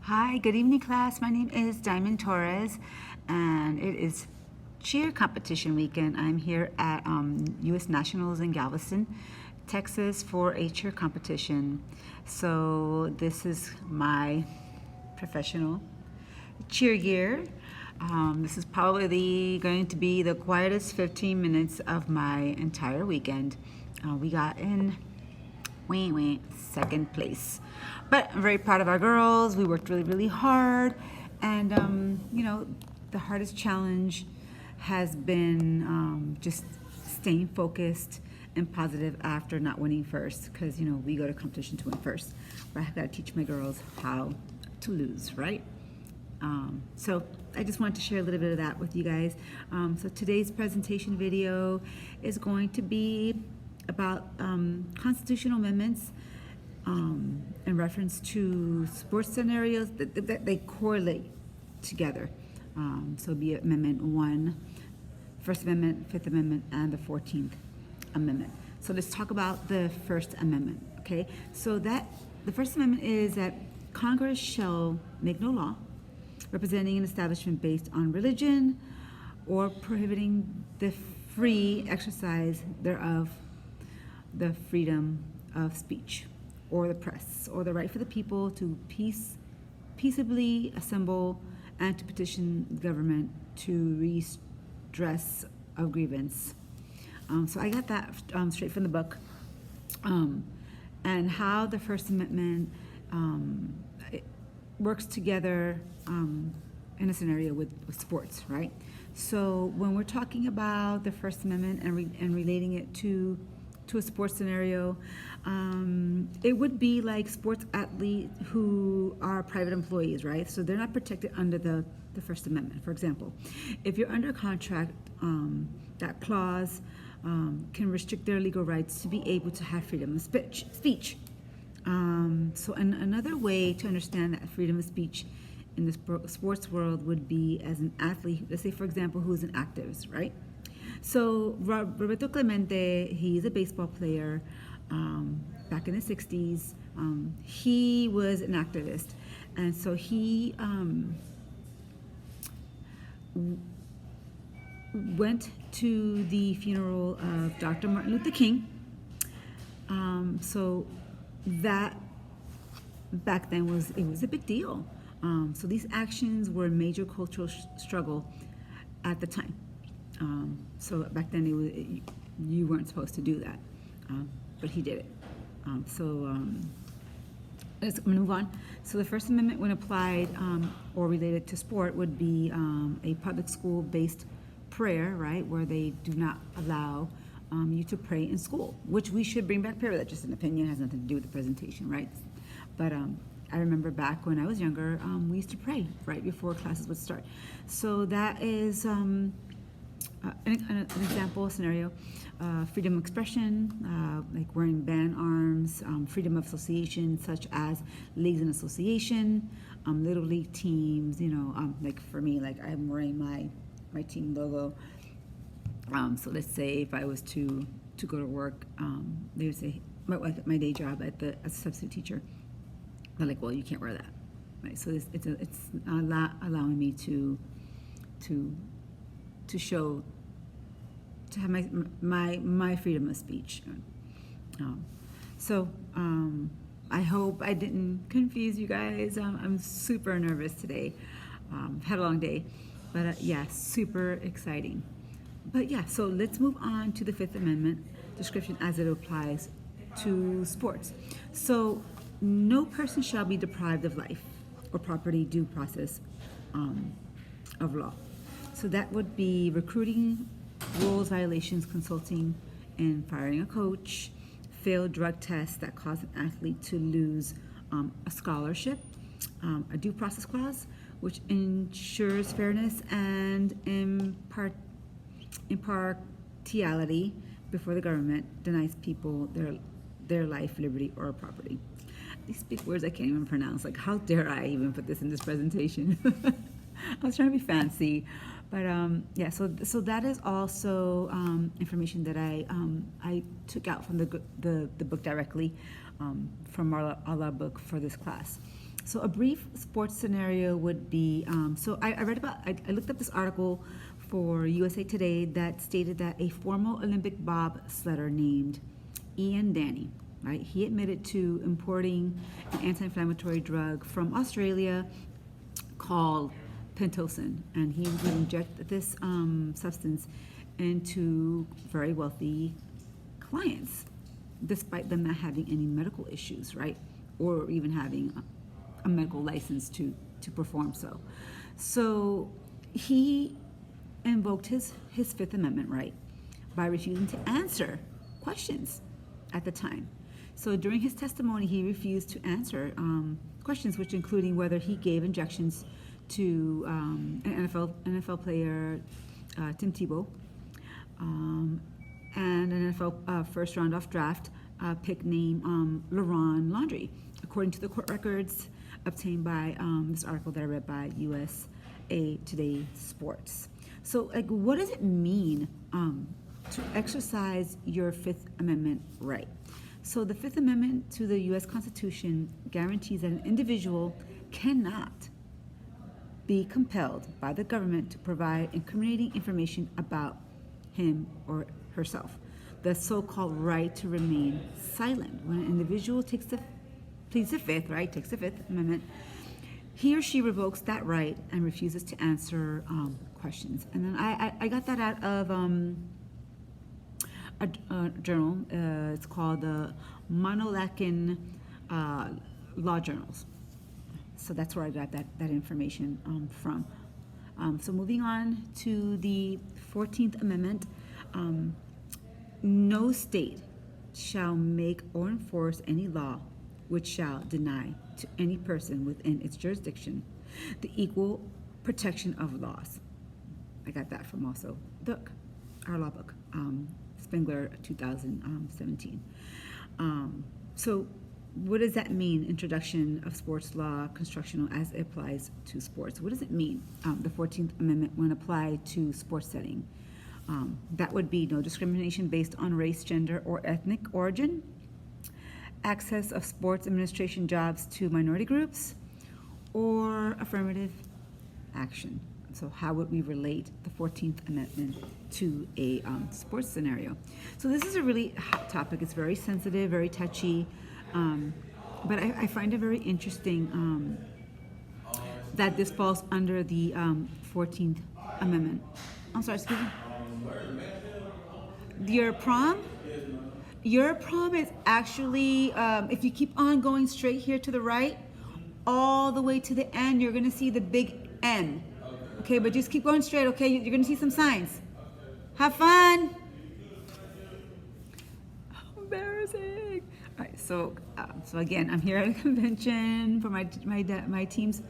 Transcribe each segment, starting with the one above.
Hi, good evening, class. My name is Diamond Torres, and it is cheer competition weekend. I'm here at U.S. Nationals in Galveston, Texas for a cheer competition. So this is my professional cheer gear. This is probably going to be the quietest 15 minutes of my entire weekend. We got in second place. But I'm very proud of our girls. We worked really, really hard. And, the hardest challenge has been just staying focused and positive after not winning first. Because, we go to competition to win first. But I've got to teach my girls how to lose, right? So I just wanted to share a little bit of that with you guys. So today's presentation video is going to be about constitutional amendments in reference to sports scenarios that they correlate together. So be it Amendment 1, First Amendment, Fifth Amendment, and the 14th Amendment. So let's talk about the First Amendment, okay? So the First Amendment is that Congress shall make no law representing an establishment based on religion or prohibiting the free exercise thereof, the freedom of speech or the press, or the right for the people to peaceably assemble and to petition the government to redress of grievance. So I got that straight from the book. And how the First Amendment it works together in a scenario with sports, right? So when we're talking about the First Amendment and relating it to a sports scenario, it would be like sports athletes who are private employees, right? So they're not protected under the First Amendment. For example, if you're under contract, that clause can restrict their legal rights to be able to have freedom of speech. So another way to understand that freedom of speech in the sports world would be as an athlete, let's say, for example, who's an activist, right? So Roberto Clemente, he's a baseball player. Back in the 60s, he was an activist. And so he went to the funeral of Dr. Martin Luther King. So that back then was a big deal. So these actions were a major cultural struggle at the time. So back then you weren't supposed to do that, but he did it. Let's move on. So the First Amendment, when applied or related to sport, would be a public school-based prayer, right, where they do not allow you to pray in school, which we should bring back prayer. That's just an opinion, it has nothing to do with the presentation, right? But I remember back when I was younger, we used to pray right before classes would start. So that is an example scenario. Freedom of expression, like wearing band arms, freedom of association, such as leagues and association, little league teams, like for me, like I'm wearing my team logo. So let's say if I was to go to work, they would say, my day job as a substitute teacher, they're like, well, you can't wear that, right? So it's allowing me to show, to have my freedom of speech. I hope I didn't confuse you guys. I'm super nervous today. Had a long day, but yeah, super exciting. But yeah, so let's move on to the Fifth Amendment description as it applies to sports. So no person shall be deprived of life or property due process of law. So that would be recruiting, rules violations, consulting, and firing a coach, failed drug tests that cause an athlete to lose a scholarship, a due process clause, which ensures fairness and impartiality before the government denies people their life, liberty, or property. These big words I can't even pronounce. Like, how dare I even put this in this presentation? I was trying to be fancy. But yeah, so that is also information that I took out from the book directly from our book for this class. So a brief sports scenario would be, I looked up this article for USA Today that stated that a former Olympic bobsledder named Ian Danny, right, he admitted to importing an anti-inflammatory drug from Australia called Pentosyn, and he would inject this substance into very wealthy clients, despite them not having any medical issues, right, or even having a medical license to perform so. So he invoked his Fifth Amendment right by refusing to answer questions at the time. So during his testimony, he refused to answer questions, which including whether he gave injections to an NFL player, Tim Tebow, and an NFL first round off draft pick named LaRon Laundrie, according to the court records obtained by this article that I read by USA Today Sports. So, like, what does it mean to exercise your Fifth Amendment right? So, the Fifth Amendment to the U.S. Constitution guarantees that an individual cannot be compelled by the government to provide incriminating information about him or herself. The so-called right to remain silent. When an individual pleads the Fifth Amendment, he or she revokes that right and refuses to answer questions. And then I got that out of a journal. It's called the Monolacan Law Journals. So that's where I got that information from. So moving on to the 14th Amendment, no state shall make or enforce any law which shall deny to any person within its jurisdiction the equal protection of laws. I got that from also our law book, Spengler 2017. So what does that mean, introduction of sports law, constructional as it applies to sports? What does it mean, the 14th Amendment, when applied to sports setting? That would be no discrimination based on race, gender, or ethnic origin, access of sports administration jobs to minority groups, or affirmative action. So how would we relate the 14th Amendment to a sports scenario? So this is a really hot topic. It's very sensitive, very touchy, but I find it very interesting that this falls under the 14th Amendment. I'm sorry, excuse me. Your prom is actually, if you keep on going straight here to the right, all the way to the end, you're going to see the big M. Okay, but just keep going straight, okay? You're going to see some signs. Have fun. Embarrassing. All right, so again, I'm here at a convention for my team's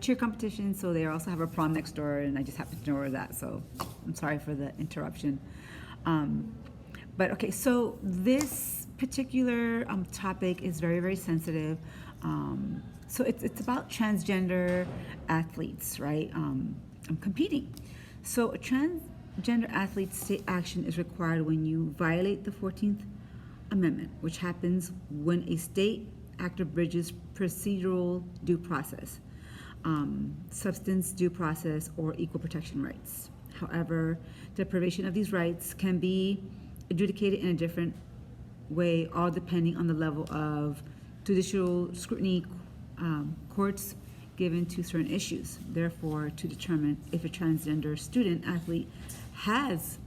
cheer competition, so they also have a prom next door, and I just happen to know where that, so I'm sorry for the interruption. But okay, so this particular topic is very, very sensitive. So it's about transgender athletes, right? Competing. So a transgender athlete's state action is required when you violate the 14th Amendment, which happens when a state actor bridges procedural due process, substance due process, or equal protection rights. However, deprivation of these rights can be adjudicated in a different way, all depending on the level of judicial scrutiny courts given to certain issues. Therefore, to determine if a transgender student athlete has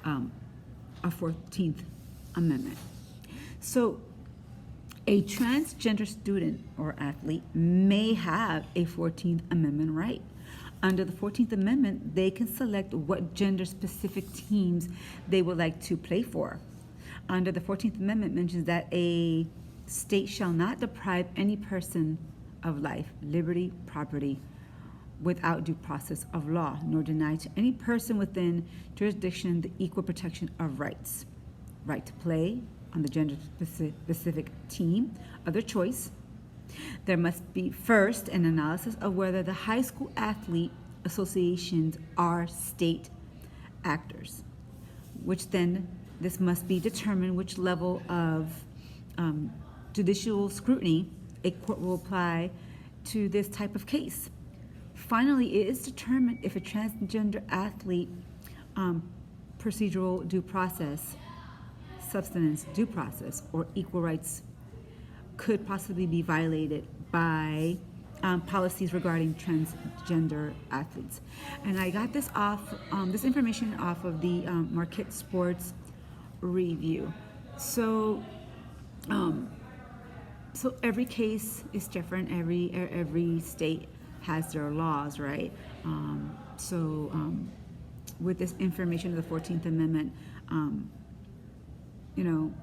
a 14th Amendment. So a transgender student or athlete may have a 14th Amendment right. Under the 14th Amendment, they can select what gender-specific teams they would like to play for. Under the 14th Amendment mentions that a state shall not deprive any person of life, liberty, property, without due process of law, nor deny to any person within jurisdiction the equal protection of rights. Right to play on the gender-specific team of their choice. There must be first an analysis of whether the high school athlete associations are state actors, which then this must be determined which level of judicial scrutiny a court will apply to this type of case. Finally, it is determined if a transgender athlete procedural due process, substance due process, or equal rights could possibly be violated by policies regarding transgender athletes. And I got this this information off of the Marquette Sports Review. So, so every case is different. Every state has their laws, right? With this information of the 14th Amendment, you know,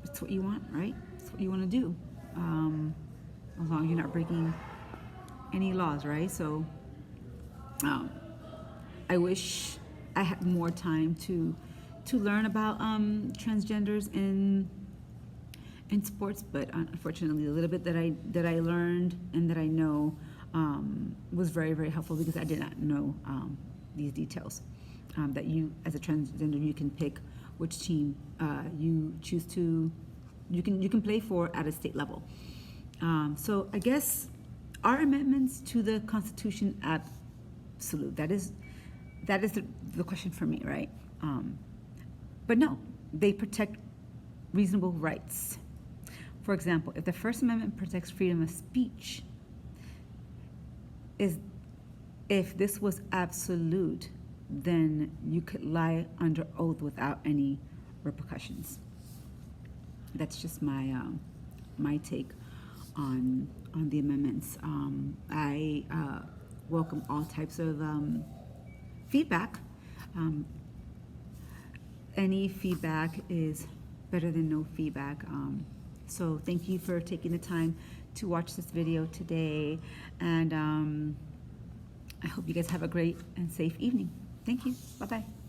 it's what you want, right? It's what you want to do, as long as you're not breaking any laws, right? So, I wish I had more time to learn about transgenders in sports, but unfortunately, the little bit that I learned and that I know was very, very helpful, because I did not know these details. That you, as a transgender, you can pick which team you choose to. You can play for at a state level. So I guess are amendments to the Constitution absolute? That is the question for me, right? But no, they protect reasonable rights. For example, if the First Amendment protects freedom of speech, if this was absolute, then you could lie under oath without any repercussions. That's just my my take on the amendments. I welcome all types of feedback. Any feedback is better than no feedback. So thank you for taking the time to watch this video today, and I hope you guys have a great and safe evening. Thank you. Bye-bye.